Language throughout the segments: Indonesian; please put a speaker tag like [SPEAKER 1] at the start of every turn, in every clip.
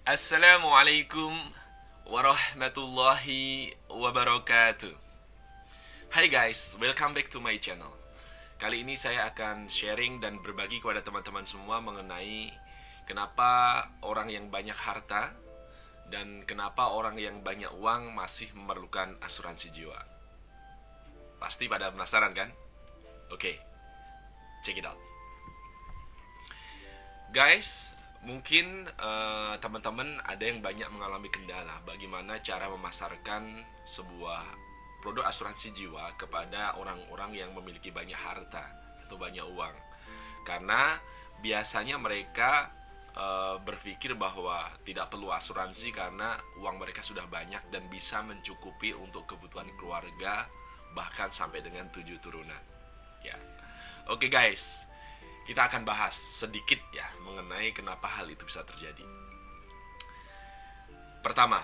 [SPEAKER 1] Assalamualaikum warahmatullahi wabarakatuh. Hai guys, welcome back to my channel. Kali ini saya akan sharing dan berbagi kepada teman-teman semua mengenai kenapa orang yang banyak harta dan kenapa orang yang banyak uang masih memerlukan asuransi jiwa. Pasti pada penasaran kan? Oke, check it out. Guys, mungkin teman-teman ada yang banyak mengalami kendala bagaimana cara memasarkan sebuah produk asuransi jiwa kepada orang-orang yang memiliki banyak harta atau banyak uang. Karena biasanya mereka berpikir bahwa tidak perlu asuransi karena uang mereka sudah banyak dan bisa mencukupi untuk kebutuhan keluarga bahkan sampai dengan 7 turunan. Ya. Oke guys, kita akan bahas sedikit ya mengenai kenapa hal itu bisa terjadi. Pertama,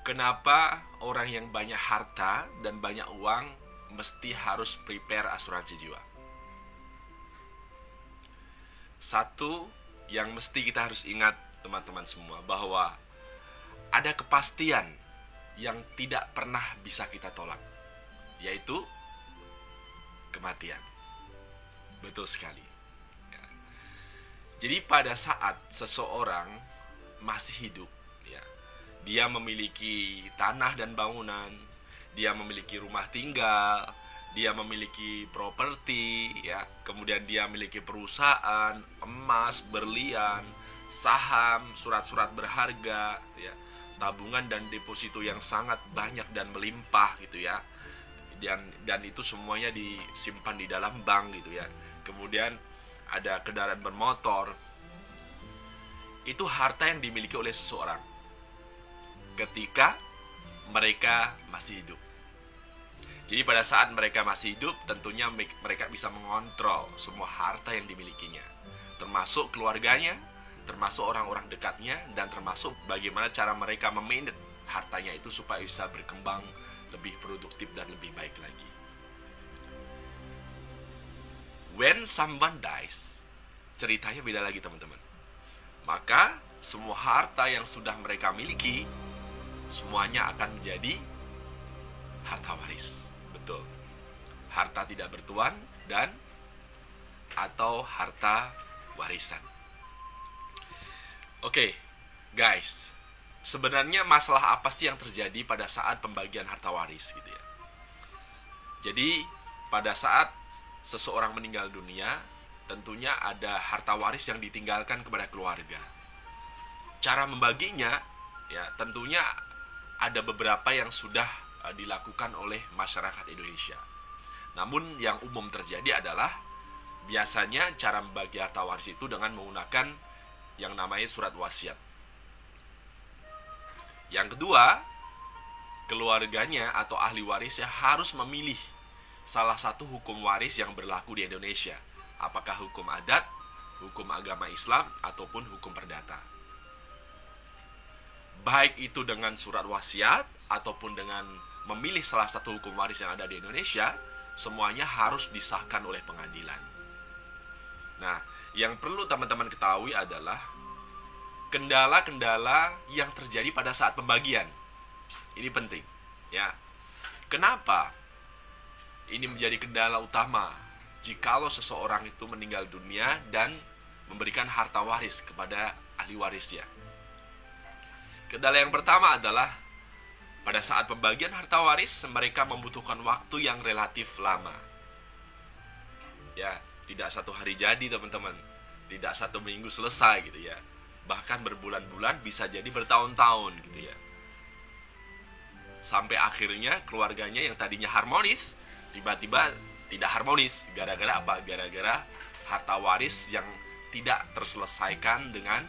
[SPEAKER 1] kenapa orang yang banyak harta dan banyak uang mesti harus prepare asuransi jiwa? Satu yang mesti kita harus ingat teman-teman semua, bahwa ada kepastian yang tidak pernah bisa kita tolak, yaitu kematian. Betul sekali. Jadi pada saat seseorang masih hidup, ya, dia memiliki tanah dan bangunan, dia memiliki rumah tinggal, dia memiliki properti, ya, kemudian dia memiliki perusahaan, emas, berlian, saham, surat-surat berharga, ya, tabungan dan deposito yang sangat banyak dan melimpah, gitu ya, dan itu semuanya disimpan di dalam bank, gitu ya. Kemudian ada kendaraan bermotor. Itu harta yang dimiliki oleh seseorang ketika mereka masih hidup. Jadi pada saat mereka masih hidup, tentunya mereka bisa mengontrol semua harta yang dimilikinya, termasuk keluarganya, termasuk orang-orang dekatnya, dan termasuk bagaimana cara mereka memanage hartanya itu supaya bisa berkembang lebih produktif dan lebih baik lagi. When someone dies, ceritanya beda lagi teman-teman. Maka semua harta yang sudah mereka miliki semuanya akan menjadi harta waris. Betul. Harta tidak bertuan dan atau harta warisan. Oke, guys. Sebenarnya masalah apa sih yang terjadi pada saat pembagian harta waris gitu ya? Jadi pada saat seseorang meninggal dunia, tentunya ada harta waris yang ditinggalkan kepada keluarga. Cara membaginya, ya, tentunya ada beberapa yang sudah dilakukan oleh masyarakat Indonesia. Namun yang umum terjadi adalah biasanya cara membagi harta waris itu dengan menggunakan yang namanya surat wasiat. Yang kedua, keluarganya atau ahli warisnya harus memilih salah satu hukum waris yang berlaku di Indonesia. Apakah hukum adat, hukum agama Islam, ataupun hukum perdata. Baik itu dengan surat wasiat ataupun dengan memilih salah satu hukum waris yang ada di Indonesia, semuanya harus disahkan oleh pengadilan. Nah, yang perlu teman-teman ketahui adalah kendala-kendala yang terjadi pada saat pembagian. Ini penting, ya. Kenapa ini menjadi kendala utama jikalau seseorang itu meninggal dunia dan memberikan harta waris kepada ahli warisnya? Kendala yang pertama adalah pada saat pembagian harta waris mereka membutuhkan waktu yang relatif lama. Ya, tidak satu hari jadi teman-teman, tidak satu minggu selesai gitu ya. Bahkan berbulan-bulan, bisa jadi bertahun-tahun gitu ya. Sampai akhirnya keluarganya yang tadinya harmonis tiba-tiba tidak harmonis. Gara-gara apa? Gara-gara harta waris yang tidak terselesaikan dengan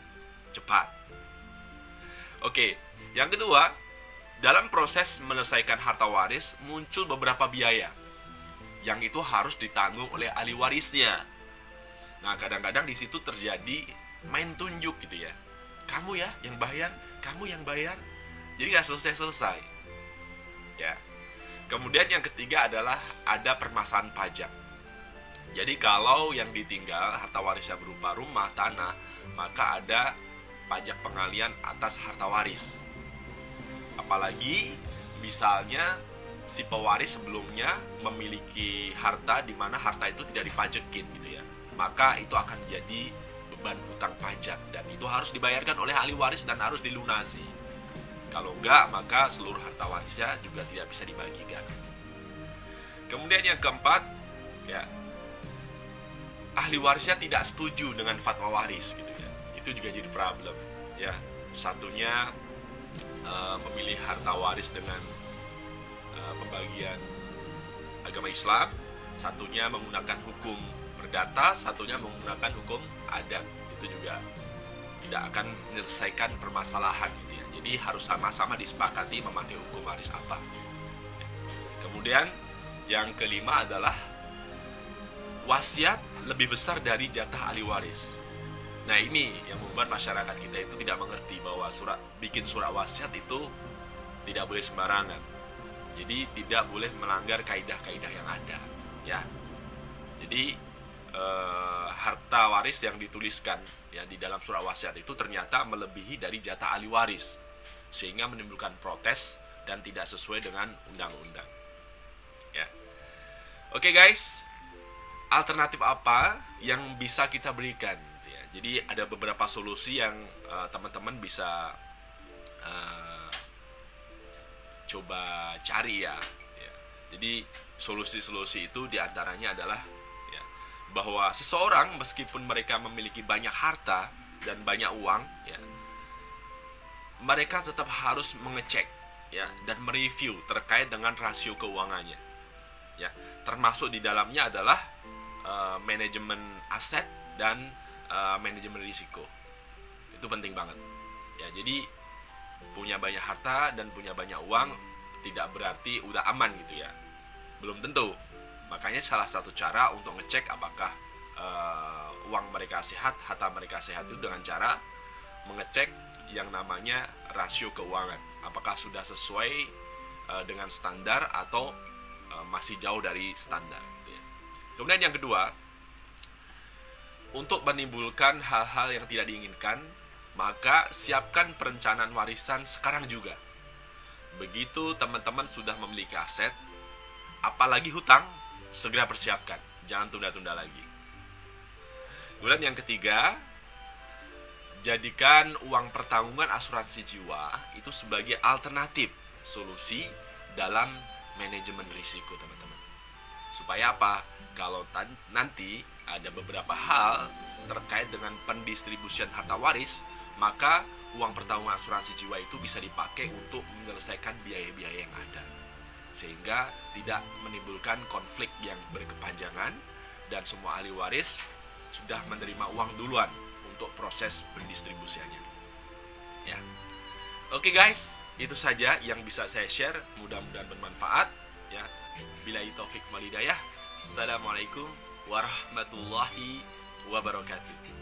[SPEAKER 1] cepat. Oke, yang kedua, dalam proses menyelesaikan harta waris muncul beberapa biaya yang itu harus ditanggung oleh ahli warisnya. Nah, kadang-kadang di situ terjadi main tunjuk gitu ya. Kamu ya yang bayar, kamu yang bayar. Jadi gak selesai-selesai. Ya. Kemudian yang ketiga adalah ada permasalahan pajak. Jadi kalau yang ditinggal harta warisnya berupa rumah, tanah, maka ada pajak pengalian atas harta waris. Apalagi misalnya si pewaris sebelumnya memiliki harta di mana harta itu tidak dipajekin gitu ya, maka itu akan jadi beban hutang pajak dan itu harus dibayarkan oleh ahli waris dan harus dilunasi. Kalau enggak, maka seluruh harta warisnya juga tidak bisa dibagikan. Kemudian yang keempat, ya, ahli warisnya tidak setuju dengan fatwa waris gitu ya. Itu juga jadi problem ya. Satunya memilih harta waris dengan pembagian agama Islam, satunya menggunakan hukum perdata, satunya menggunakan hukum adat. Itu juga tidak akan menyelesaikan permasalahan gitu ya. Jadi harus sama-sama disepakati memakai hukum waris apa. Kemudian yang kelima adalah wasiat lebih besar dari jatah ahli waris. Nah ini yang membuat masyarakat kita itu tidak mengerti bahwa bikin surat wasiat itu tidak boleh sembarangan. Jadi tidak boleh melanggar kaidah-kaidah yang ada, ya. Jadi harta waris yang dituliskan ya di dalam surat wasiat itu ternyata melebihi dari jatah ahli waris, sehingga menimbulkan protes dan tidak sesuai dengan undang-undang. Ya. Oke guys, alternatif apa yang bisa kita berikan? Ya, jadi ada beberapa solusi yang teman-teman bisa coba cari ya. Jadi solusi-solusi itu diantaranya adalah ya, bahwa seseorang meskipun mereka memiliki banyak harta dan banyak uang, ya, mereka tetap harus mengecek ya dan mereview terkait dengan rasio keuangannya. Ya, termasuk di dalamnya adalah manajemen aset dan manajemen risiko. Itu penting banget. Ya, jadi punya banyak harta dan punya banyak uang tidak berarti udah aman gitu ya. Belum tentu. Makanya salah satu cara untuk ngecek apakah uang mereka sehat, harta mereka sehat itu dengan cara mengecek yang namanya rasio keuangan. Apakah sudah sesuai dengan standar atau masih jauh dari standar gitu ya. Kemudian yang kedua, untuk menimbulkan hal-hal yang tidak diinginkan, maka siapkan perencanaan warisan sekarang juga. Begitu teman-teman sudah memiliki aset, apalagi hutang, segera persiapkan. Jangan tunda-tunda lagi. Kemudian yang ketiga, jadikan uang pertanggungan asuransi jiwa itu sebagai alternatif solusi dalam manajemen risiko teman-teman. Supaya apa? Kalau nanti ada beberapa hal terkait dengan pendistribusian harta waris, maka uang pertanggungan asuransi jiwa itu bisa dipakai untuk menyelesaikan biaya-biaya yang ada, sehingga tidak menimbulkan konflik yang berkepanjangan dan semua ahli waris sudah menerima uang duluan untuk proses pendistribusiannya. Ya, oke guys, itu saja yang bisa saya share. Mudah-mudahan bermanfaat. Ya, billahi taufik wal hidayah. Assalamualaikum warahmatullahi wabarakatuh.